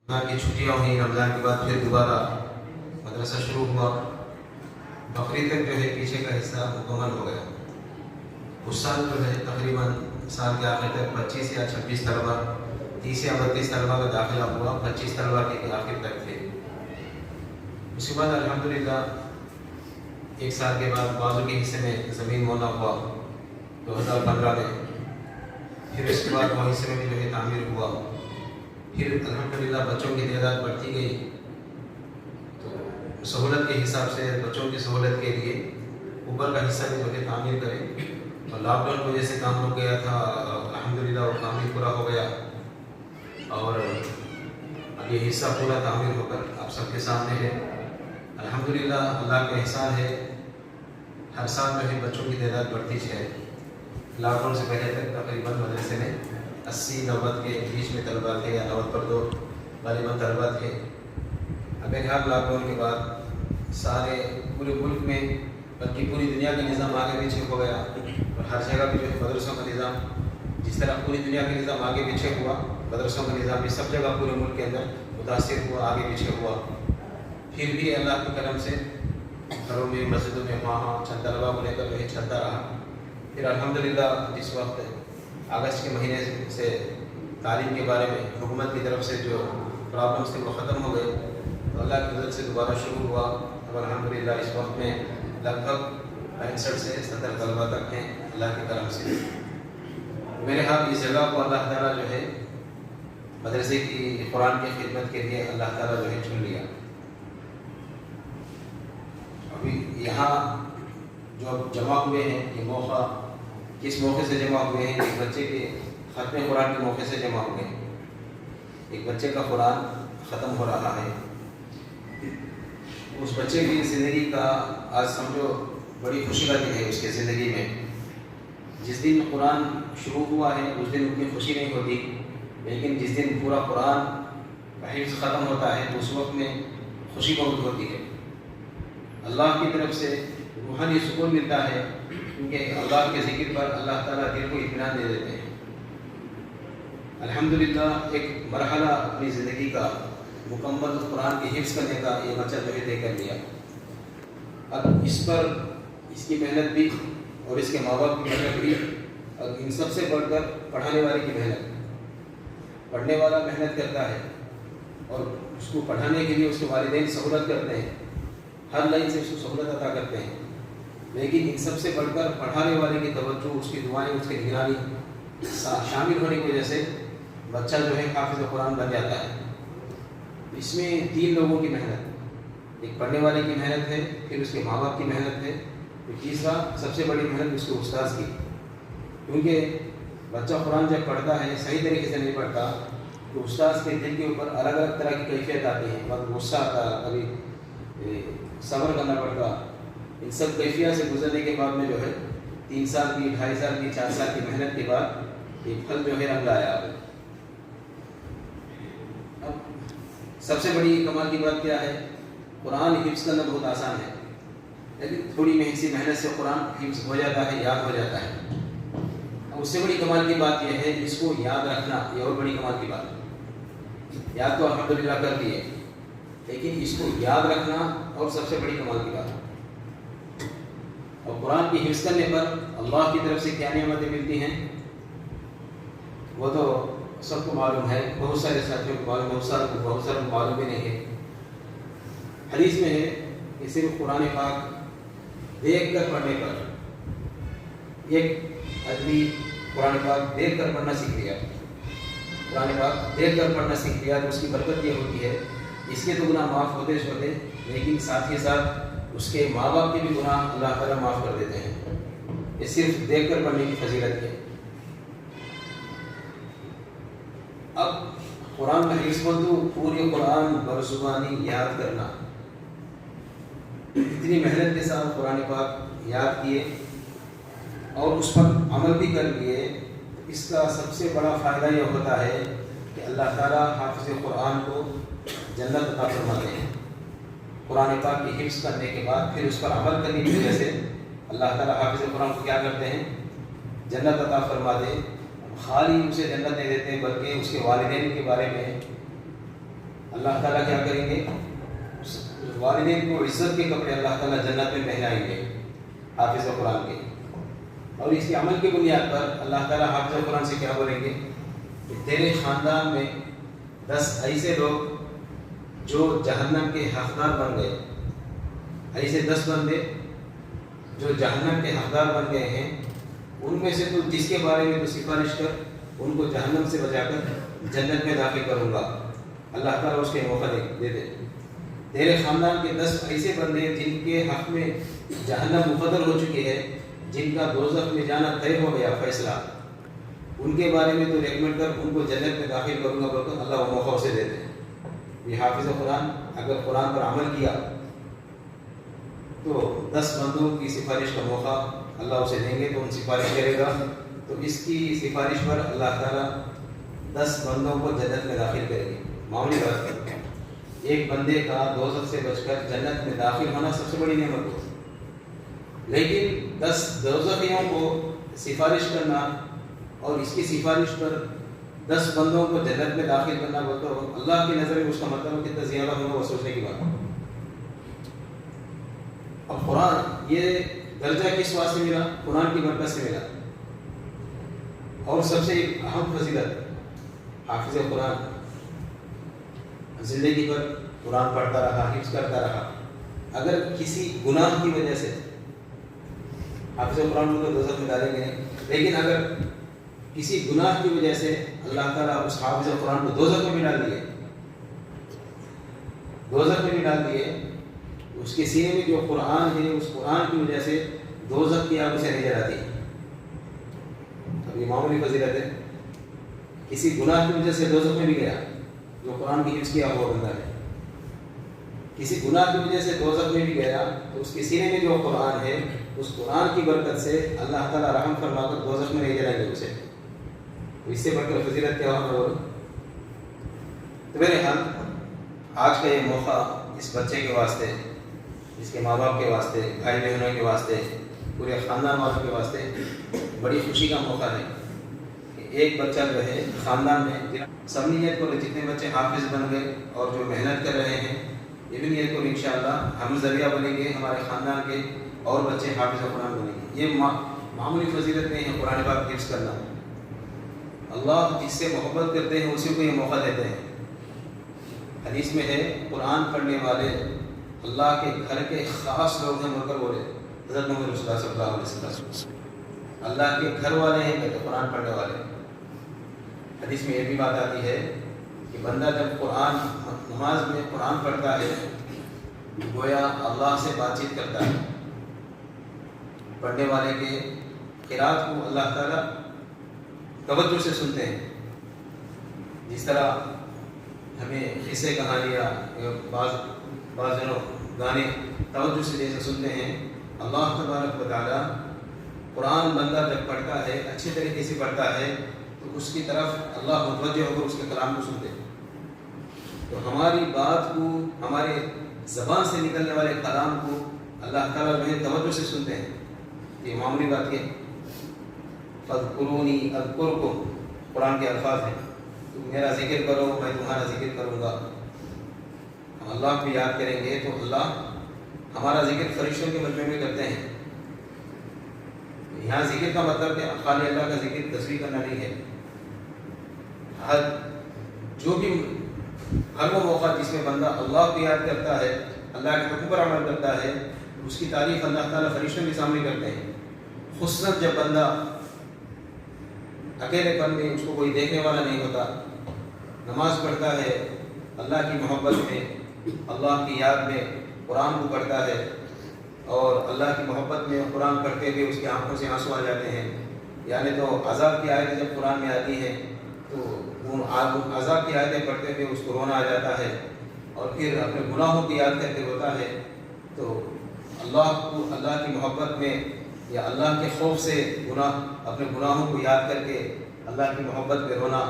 रमज़ान की छुट्टियाँ हुई, रमज़ान के बाद फिर दोबारा मदरसा शुरू हुआ। बकरीद तक जो है पीछे का हिस्सा मुकम्मल हो गया। उस साल जो है तकरीबन साल के आखिर तक 25 या 26 तलबा, 30 या 32 तलबा का दाखिला हुआ, 25 तलबा के आखिर तक थे। उसके बाद अल्हम्दुलिल्लाह एक साल के बाद बाजू के हिस्से में ज़मीन मौना हुआ 2015 में। फिर उसके बाद वह हिस्से में भी जो है तामीर हुआ। फिर अल्हम्दुलिल्लाह बच्चों की तादाद बढ़ती गई, तो सहूलत के हिसाब से बच्चों की सहूलत के लिए ऊपर का हिस्सा भी जो है तामीर करें। और लॉकडाउन की वजह से काम रुक गया था, अल्हम्दुलिल्लाह वो काम भी पूरा हो गया और अब ये हिस्सा पूरा तामीर होकर आप सबके सामने है। अल्हम्दुलिल्लाह अल्लाह का एहसान है, हर साल जो है बच्चों की तादाद बढ़ती है। लॉकडाउन से पहले तक तकरीबन मदरसे में 80-90 के बीच में तलबा थे या 90 पर दो गालिबन तलबा थे। अब हाल लॉकडाउन के बाद सारे पूरे मुल्क में बल्कि पूरी दुनिया का निज़ाम आगे पीछे हो गया और हर जगह पे जो है मदरसों का निज़ाम जिस तरह पूरी दुनिया का निज़ाम आगे पीछे हुआ, मदरसों का निज़ाम भी सब जगह पूरे मुल्क के अंदर मुतासिर हुआ, आगे पीछे हुआ। फिर भी अल्लाह के करम से घरों में, मस्जिदों में वहाँ चंद तलबा को लेकर जो है चलता रहा। फिर अल्हम्दुलिल्लाह जिस वक्त अगस्त के महीने से तालीम के बारे में हुकूमत की तरफ से जो प्रॉब्लम्स थे वो ख़त्म हो गए, तो अल्लाह की मदद से दोबारा शुरू हुआ। अब अल्हम्दुलिल्लाह इस वक्त में लगभग 65 से 70 तलबा तक हैं अल्लाह के करम से। मेरे हाथ इस जगह को अल्लाह ताला जो है मदरसे की कुरान की खिदमत के लिए अल्लाह ताला जो है चुन लिया। अभी यहाँ जो जमा हुए हैं ये मौका किस मौके से जमा हुए हैं? एक बच्चे के ख़त्म कुरान के मौके से जमा हुए हैं। एक बच्चे का कुरान ख़त्म हो रहा है, उस बच्चे की ज़िंदगी का आज समझो बड़ी खुशी का दिन है उसके ज़िंदगी में। जिस दिन कुरान शुरू हुआ है उस दिन उतनी खुशी नहीं होती, लेकिन जिस दिन पूरा कुरान का हिफ्ज़ ख़त्म होता है तो उस वक्त में खुशी बहुत होती है। अल्लाह की तरफ से रूहानी सुकून मिलता है, क्योंकि अल्लाह के ज़िक्र पर अल्लाह ताला दिल को इत्मीनान दे देते हैं। अल्हम्दुलिल्लाह एक मरहला अपनी ज़िंदगी का मुकम्मल कुरान के हिफ्ज़ करने का ये बच्चा जो है तय कर लिया। अब इस पर इसकी मेहनत भी और इसके माँ बाप की मेहनत भी, और इन सब से बढ़कर पढ़ाने वाले की मेहनत। पढ़ने वाला मेहनत करता है और उसको पढ़ाने के लिए उसके वालिदैन सहूलत करते हैं, हर लाइन से उसको सहूलत अता करते हैं, लेकिन इन सब से बढ़कर पढ़ाने वाले की तवज्जो, उसकी दुआएं, उसकी निगरानी शामिल होने की वजह से बच्चा जो है हाफिज़ कुरान बन जाता है। इसमें 3 लोगों की मेहनत, एक पढ़ने वाले की मेहनत है, फिर उसके माँ बाप की मेहनत है, फिर तीसरा सबसे बड़ी मेहनत उसके उस्ताद की। क्योंकि बच्चा कुरान जब पढ़ता है सही तरीके से नहीं पढ़ता तो उस्ताद के दिल के ऊपर अलग अलग तरह की कैफियत आती है। कभी गुस्सा आता, कभी सब्र करना पड़ता। इन सब कैफियत से गुजरने के बाद में जो है 3 साल की, 2.5 साल की, 4 साल की मेहनत के बाद एक फल जो है रंग लाया। अब सबसे बड़ी कमाल की बात क्या है? कुरान हिफ्ज़ करना बहुत आसान है, लेकिन थोड़ी सी मेहनत से कुरान हिफ्ज़ हो जाता है, याद हो जाता है। अब उससे बड़ी कमाल की बात यह है इसको याद रखना, ये और बड़ी कमाल की बात है। याद तो अल्हम्दुलिल्लाह कर दिए, लेकिन इसको याद रखना और सबसे बड़ी कमाल की बात है। और कुरान की हिफ्ज़ करने पर अल्लाह की तरफ से क्या नेमतें मिलती हैं वो तो सबको मालूम है, बहुत सारे साथियों को मालूम, बहुत सारे को मालूम भी नहीं है। हदीस में है कि सिर्फ कुरान पाक देख कर पढ़ने पर, एक आदमी कुरान पाक देख कर पढ़ना सीख लिया, कुरान पाक देख कर पढ़ना सीख लिया तो उसकी बरकत ये होती है इसके तो गुनाह माफ़ होते होते, लेकिन साथ ही साथ उसके माँ बाप के भी गुनाह अल्लाह ताला माफ़ कर देते हैं। ये सिर्फ देख कर पढ़ने की फजीलत है। अब कुरान का हिफ्ज़ तो पूरे कुरान बरज़ुबानी याद करना, इतनी मेहनत के साथ कुरान पाक याद किए और उस पर अमल भी कर लिए, इसका सबसे बड़ा फ़ायदा यह होता है कि अल्लाह ताला हाफ़िज़ कुरान को जन्नत अता फरमाते हैं। कुरान पाक की हिफ्ज़ करने के बाद फिर उस पर अमल करने की वजह से अल्लाह ताला हाफ़िज़ कुरान को क्या करते हैं? जन्नत अता फरमाते। खाली उसे जन्नत नहीं देते बल्कि उसके वालिदैन के बारे में اللہ تعالیٰ کیا کریں گے؟ والدین کو عزت کے کپڑے اللہ تعالیٰ جنت میں پہنائیں گے حافظ قرآن کے. اور اس کے عمل کی بنیاد پر اللہ تعالیٰ حافظ قرآن سے کیا بولیں گے کہ تیرے خاندان میں 10 ایسے لوگ جو جہنم کے حقدار بن گئے، ایسے 10 بندے جو جہنم کے حقدار بن گئے ہیں، ان میں سے تو جس کے بارے میں تو سفارش کر ان کو جہنم سے بچا کر جنت میں داخل کروں گا. اللہ تعالیٰ اس کے موقع دے دے. تیرے خاندان کے 10 ایسے بندے جن کے حق میں جہنم مقدر ہو چکی ہے، جن کا دوزخ میں جانا طے ہو گیا فیصلہ، ان کے بارے میں تو ریکمنڈ کر ان کو جنت میں داخل کروں گا بول کر اللہ وہ موقع اسے دے دے. یہ حافظ قرآن اگر قرآن پر عمل کیا تو 10 بندوں کی سفارش کا موقع اللہ اسے دیں گے تو ان سفارش کرے گا. تو اس کی سفارش پر اللہ تعالیٰ 10 بندوں کو جنت میں داخل کرے گی. معمولی بات، ایک بندے کا دوزخ سے بچ کر جنت میں داخل ہونا سب سے بڑی نعمت ہو، لیکن 10 دوزخیوں کو سفارش کرنا اور اس کی سفارش پر 10 بندوں کو جنت میں داخل کرنا بولتے ہو اللہ کی نظر میں اس کا مطلب کتنا زیادہ ہوگا وہ سوچنے کی بات ہے. اب قرآن یہ درجہ کس واسطے ملا؟ قرآن کی برکت سے ملا. اور سب سے اہم فضیلت حافظ قرآن زندگی پر قرآن پڑھتا رہا، حفظ کرتا رہا. اگر کسی گناہ کی وجہ سے حافظ قرآن کو دوزخ میں ڈالیں گے، لیکن اگر کسی گناہ کی وجہ سے اللہ تعالیٰ اس حافظ قرآن کو دوزخ میں بھی ڈال دیے، اس کے سینے میں جو قرآن ہے اس قرآن کی وجہ سے دوزخ کی آگ اسے نہیں جلاتی. اب یہ معمولی فضیلت ہے. کسی گناہ کی وجہ سے دوزخ میں بھی گیا جو قرآن کی حفظ کیا ہوا بندہ ہے، کسی گناہ کی وجہ سے دوزخ میں بھی گیا تو اس کے سینے میں جو قرآن ہے اس قرآن کی برکت سے اللہ تعالیٰ رحم فرما کر دوزخ میں نہیں جلائیں گے اسے. تو اس سے بڑھ کر فضیلت کیا ہوگا؟ تو بہرحال آج کا یہ موقع اس بچے کے واسطے، اس کے ماں باپ کے واسطے، بھائی بہنوں کے واسطے، پورے خاندان والوں کے واسطے بڑی خوشی کا موقع ہے کہ ایک بچہ جو ہے خاندان میں سب نیت کرو، جتنے بچے حافظ بن گئے اور جو محنت کر رہے ہیں یہ بھی نیت کرو انشاءاللہ ہم ذریعہ بنیں گے ہمارے خاندان کے اور بچے حافظ قرآن بنیں گے. یہ معمولی فضیلت نہیں ہے قرآن پاک حفظ کرنا. اللہ جس سے محبت کرتے ہیں اسی کو یہ موقع دیتے ہیں. حدیث میں ہے قرآن پڑھنے والے اللہ کے گھر کے خاص لوگ ہیں بول کر بولے حضرت محمد رسول اللہ صلی اللہ علیہ وسلم. اللہ کے گھر والے ہیں کہتے قرآن پڑھنے والے. حدیث میں یہ بھی بات آتی ہے کہ بندہ جب قرآن نماز میں قرآن پڑھتا ہے گویا اللہ سے بات چیت کرتا ہے. پڑھنے والے کے قرات کو اللہ تعالیٰ توجہ سے سنتے ہیں. جس طرح ہمیں قصے کہانیاں بعض جنوں گانے توجہ سے جیسے سنتے ہیں، اللہ تبارک و تعالیٰ قرآن بندہ جب پڑھتا ہے اچھے طریقے سے پڑھتا ہے تو اس کی طرف اللہ متوجہ ہو کر اس کے کلام کو سنتے ہیں. تو ہماری بات کو، ہمارے زبان سے نکلنے والے کلام کو اللہ تعالیٰ جو ہے توجہ سے سنتے ہیں. یہ معمولی بات ہے. فَاذْكُرُونِي أَذْكُرْكُمْ قرآن کے الفاظ ہیں، تم میرا ذکر کرو میں تمہارا ذکر کروں گا. ہم اللہ کو یاد کریں گے تو اللہ ہمارا ذکر فرشتوں کے مجمع میں کرتے ہیں. یہاں ذکر کا مطلب کہ خالی اللہ کا ذکر تصویر کرنا نہیں ہے. ہر وہ موقع جس میں بندہ اللہ کو یاد کرتا ہے، اللہ کے حکم پر عمل کرتا ہے، اس کی تعریف اللہ تعالیٰ فرشتوں کے سامنے کرتے ہیں. خصوصاً جب بندہ اکیلے پن میں، اس کو کوئی دیکھنے والا نہیں ہوتا، نماز پڑھتا ہے اللہ کی محبت میں، اللہ کی یاد میں قرآن کو پڑھتا ہے اور اللہ کی محبت میں قرآن پڑھتے ہوئے اس کی آنکھوں سے آنسو آ جاتے ہیں. یعنی تو عذاب کی آیتیں جب قرآن میں آتی ہیں تو وہ عذاب کی آیتیں پڑھتے ہوئے اس کو رونا آ جاتا ہے اور پھر اپنے گناہوں کی یاد کرتے ہوتا ہے. تو اللہ کی محبت میں یا اللہ کے خوف سے اپنے گناہوں کو یاد کر کے اللہ کی محبت میں رونا